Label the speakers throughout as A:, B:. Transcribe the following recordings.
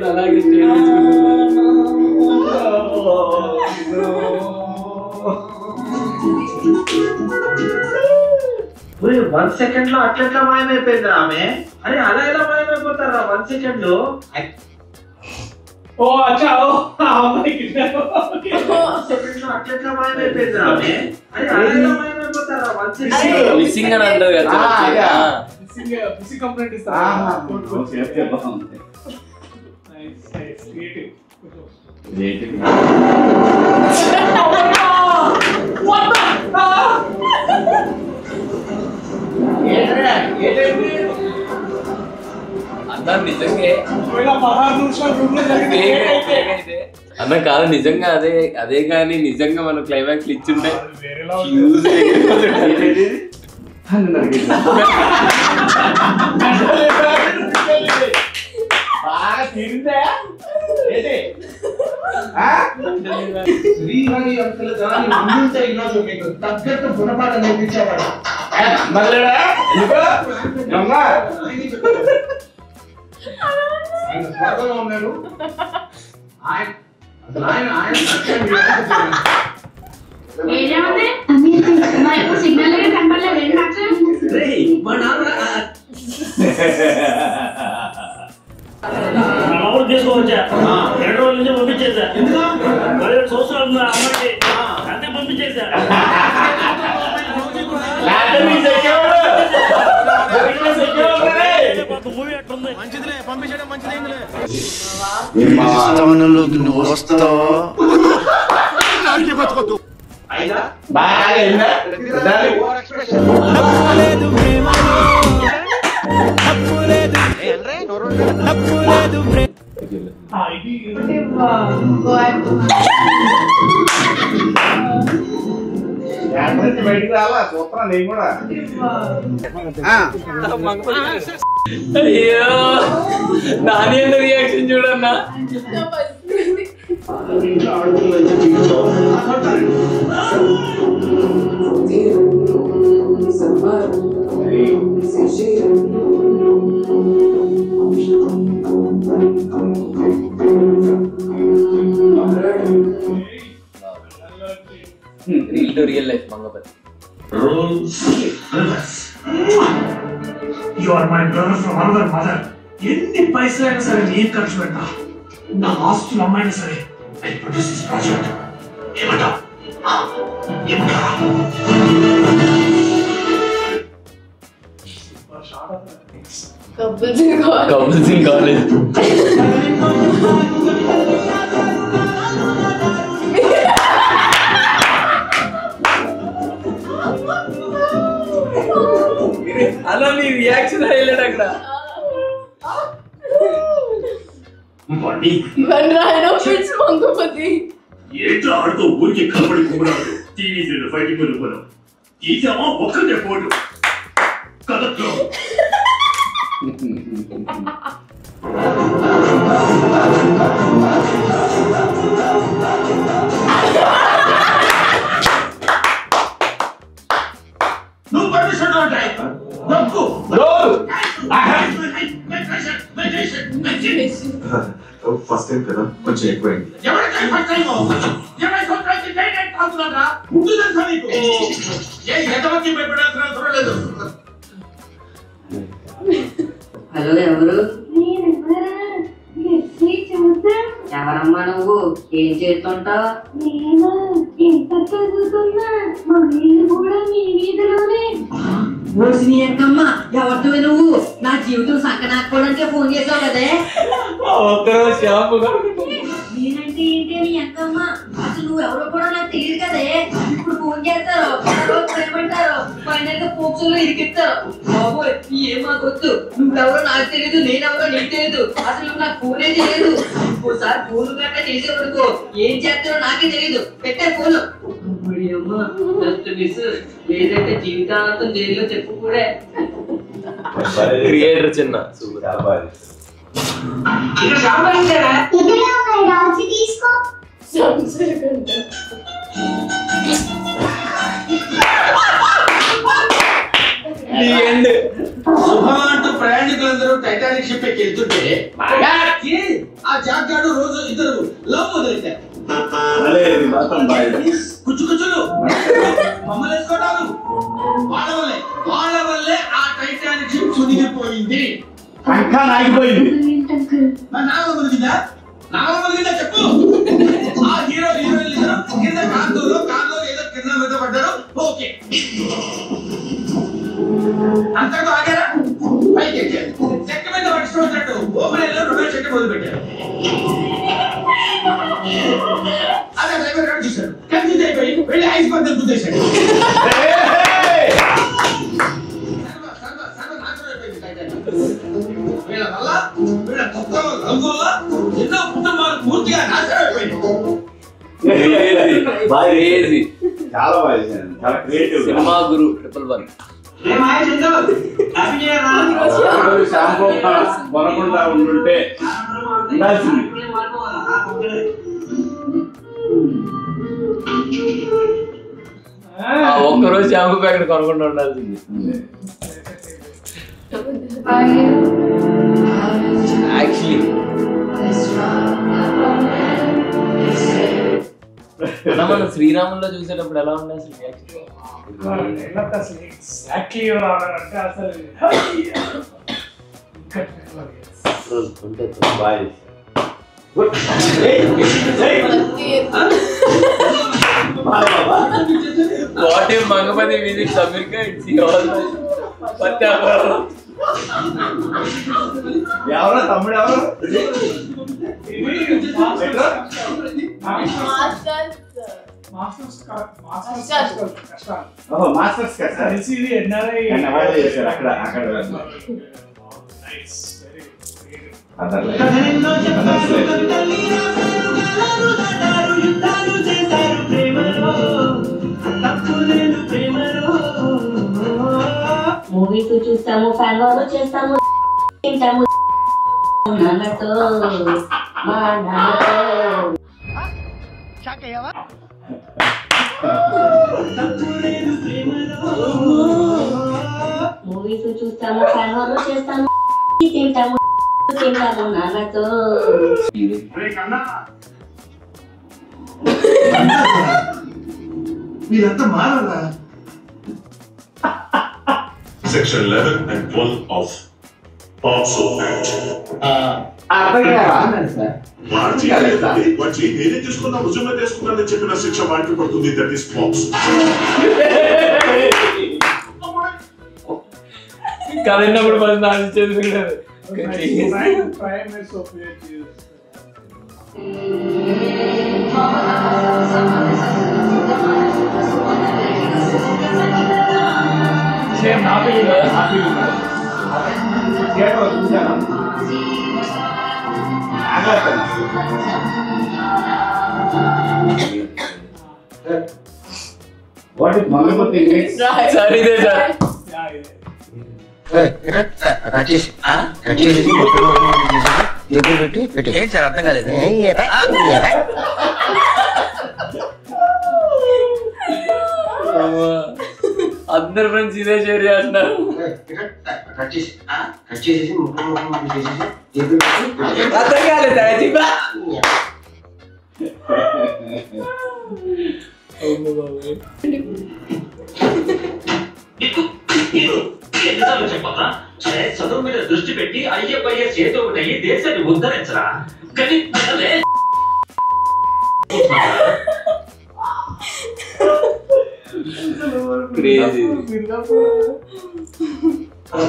A: అలాగే
B: 1 సెకండ్ లో అట్లా మాయమైపోయింది ఆమె. అరే అలా ఎలా మాయమైపోతారా 1 సెకండ్ లో? ఓ అచ్చా ఓ అమ్మాయికి 1 సెకండ్ లో అట్లా మాయమైపోయింది ఆమె. అరే అలా ఎలా మాయమైపోతారా 1 సెకండ్ లో?
A: మిస్సింగ్ అని అంటారు కదా.
C: మిస్సింగ్ కంప్లైంట్ ఇస్తారా? ఓకే బాగుంది. Nice nice creative. What the?
A: అన్న నిజంగా అన్న కాదు నిజంగా అదే కానీ నిజంగా మనం క్లైమాక్స్ ఇచ్చుంటే
B: తగ్గట్టు గుణపాఠం నేర్పించేవాడు. ఉన్నాడు
D: సిగ్నల్ కనపడలేదు.
E: తీసుకోవచ్చా 2 రోజుల నుంచి పంపించేసా. 17 సంవత్సరాలు అమ్మాయికి అంతే పంపించేసా.
B: బయటికి రాలా చూస్తున్నా నేను కూడా.
A: అయ్యో నాని ఎంత రియాక్షన్ చూడన్నా. Reel to real life Mangapathi.
E: You are my brother from another mother. ఎన్ని పైసలైనా సరే నేను ఖర్చు పెట్టా. నా ఆస్తులు అమ్మాయినా సరే I produce this project. ఏమంటా
A: కపుల్స్ ఇన్ కాలేజ్. అలా నీ రియాక్షన్ హైలైట్ అక్కడ.
E: ఏంటో ఆడుతూ ఊరికి కనబడి కుమ్మరాడు. టీవీ ఫైటింగ్ వెళ్ళిపోయాం. తీసామా ఒక్కటే పోటు కథలో. నువ్వు పర్మిషన్ ఉంటాయి
B: ఫస్ట్ టైం కదా కొంచెం ఎక్కువైంది.
F: హలో ఎవరు? ఎవరమ్మా నువ్వు? ఏం చేస్తుంటావు?
D: నేను ఇంటర్ చదువుతున్నా. మా వీధి కూడా మీ వీధిలోనే.
F: ఎంకమ్మా ఎవరితో నువ్వు? నా జీవితం సంకనాకపోవడానికే ఫోన్ చేసావు కదే. నేనంటే ఏంటి అని ఎంకమ్మా? అసలు నువ్వు ఎవరో కూడా నాకు తెలియదు కదే. ఇప్పుడు ఫోన్ చేస్తారు, ఏమంటారు, ఫైనల్ గా పోక్సోలో ఇరికిస్తారు. బాబోయ్ ఏం మాకొద్దు. నువ్వెవరో నాకు తెలియదు, నేనెవరో నీకు తెలియదు. అసలు నాకు ఫోనే తెలియదు. ఇంకోసారి ఫోన్ గట్రా చేసేవరకు ఏం చేస్తారో నాకే తెలియదు. పెట్టే ఫోను. అమ్మా జస్ట్ మిస్. లేదంటే జీవితాంతం జైల్లో చెప్పు కూడా.
A: క్రియేటర్ చిన్న
D: తీసుకో.
B: టైటానిక్ షిప్ ఎక్కి వెళ్తుంటే ఆ జాక్ గాడు రోజు ఇద్దరు లవ్ మొదలెట్టారు. కుచ్చులు మమ్మల్ని వేసుకోవటాలు వాళ్ళ వల్లే ఆ టైటానిక్ షిప్ సునిగిపోయింది.
G: ఇంకా నాగిపోయింది.
B: నాగ మునిగిందా చెప్పు. ఆ హీరో హీరోయిన్ ఇద్దరు కింద కార్లో ఏదో కింద మీద పడ్డారు. ఓకే అంతకు ఆగారా? పైకి ఎక్కారు. చెక్క మీద పట్టుకున్నట్టు ఓపెన్ రొమాన్స్ చెట్టు మొదలు పెట్టారు. అదే డ్రైవర్ గారు చూశారు. కన్ఫ్యూజ్ అయిపోయి వెళ్ళి ఐస్ పద్ధతి గుద్దేశాడు. వీళ్ళ వల్ల వీళ్ళ కొత్త రంగుల ఎన్నో కుటుంబాలు పూర్తిగా నాశనం అయిపోయింది.
G: చాలా బాగా చేశాను. చాలా క్రియేటివ్.
A: సినిమా గురు 111.
G: షాంపూ కొనకుండా ఉండుంటే ఉండాల్సింది.
A: ఒక్కరోజు షాంపూ ప్యాకెట్ కొనకుండా ఉండాల్సింది. యాక్చువల్లీ మనం శ్రీరాముల్లో చూసేటప్పుడు ఎలా ఉండే అసలు
C: ఎగ్జాక్ట్లీ అంటే అసలు
A: what if Mangapathi visits America it's
G: ఎవరో తమ్ముడు ఎవరు మాస్టర్స్ అక్కడ
D: మూవీస్ చూస్తాము, ఫ్యాన్ వాళ్ళు చేస్తాము, తింటాము నాన్నతో మా నాన్నతో. మూవీస్ చూస్తాము, ఫ్యాన్ వాళ్ళు చేస్తాము, తింటాము నాన్నతో.
E: మీరంతా మారాలా?
H: Section 11 and 12 of POCSO Act. వాటి నేనే తీసుకున్నా రుజువుగా తీసుకున్నానని చెప్పిన శిక్ష వాటికి పడుతుంది. That is POCSO.
A: కదిలినప్పుడు మనం ఆశించేది
C: సేమ్ హ్యాపీ
G: థియేటర్ చూసాను. వాట్ ఇస్ మంగపతి
A: సార్ ఇదే సార్
B: అర్థం కాలేదు.
A: అందరు ఫ్రెండ్స్ ఇదే షేర్ చేస్తున్నారు. అర్థం కాలేదు.
B: ఎన్నిసార్లు చెప్పాలా? సరే చదువు మీద దృష్టి పెట్టి అయ్యప్పయ్య చేతో ఒకటి దేశాన్ని ఉద్ధరించరా. కానీ అసలే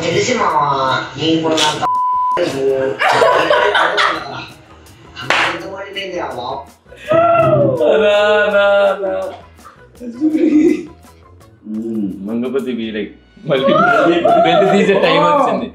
B: తెలిసి
A: మంగపతి వీరై మళ్ళీ బెల్ట్ తీసే టైం వచ్చింది.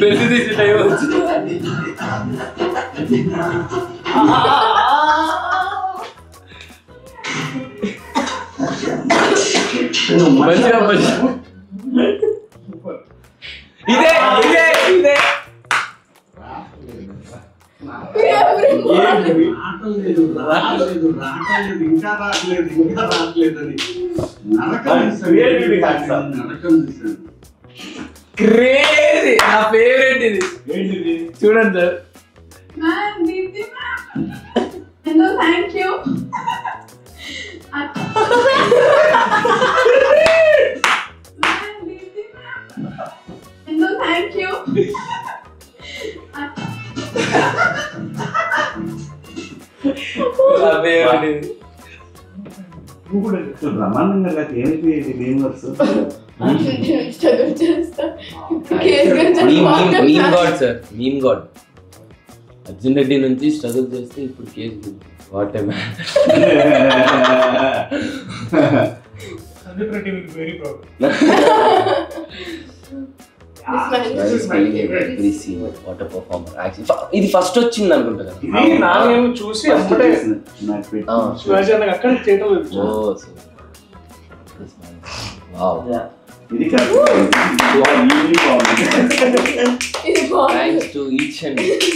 A: బెల్ట్ తీసే టైం వచ్చింది. మంచిగా ఇదే ఇదే ఇదే
G: రావట్లేదు ఇంకా రావట్లేదు అని నరకం చూసాను.
A: క్రేజీ నా ఫేవరెట్ ఇది.
G: ఏంటిది?
A: చూడండి sir.
D: Ma'am Deepthi ma'am hello thank you ma'am Deepthi ma'am hello thank you
A: నా ఫేవరెట్ ఇది.
G: నువ్వు కూడా బ్రహ్మాండంగా లేకపోతే ఏంటి game works?
A: Meme god sir, meme god. Arjun Reddy నుంచి స్ట్రగుల్ చేస్తే ఇప్పుడు case. What a man.
C: Sandeep Reddy will be very proud.
A: ఇది ఫస్ట్ వచ్చింది అనుకుంటా కదా.
C: ఇది నానేమో చూసి అప్పుడే శివాజీ అన్నకి అక్కడ చేయటం లేదు.
G: ఇది కాదు.
A: Thanks to each and every.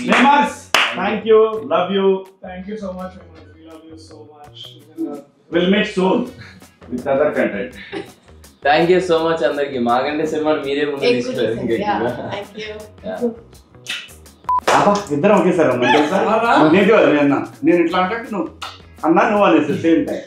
G: Nemas, thank you, love you.
C: Thank you so much. We love you so much.
G: We'll meet soon with other content.
A: Thank you so much అందరికి. మాగండే సినిమాని మీరే ముందు తీసుకెళ్ళారు.
G: ఇద్దరం ఒకేసారి అన్నా తెలుసా? నేను ఇట్లా అంటే నువ్వు అన్నా నువ్వు అనేసి సేమ్ టైం.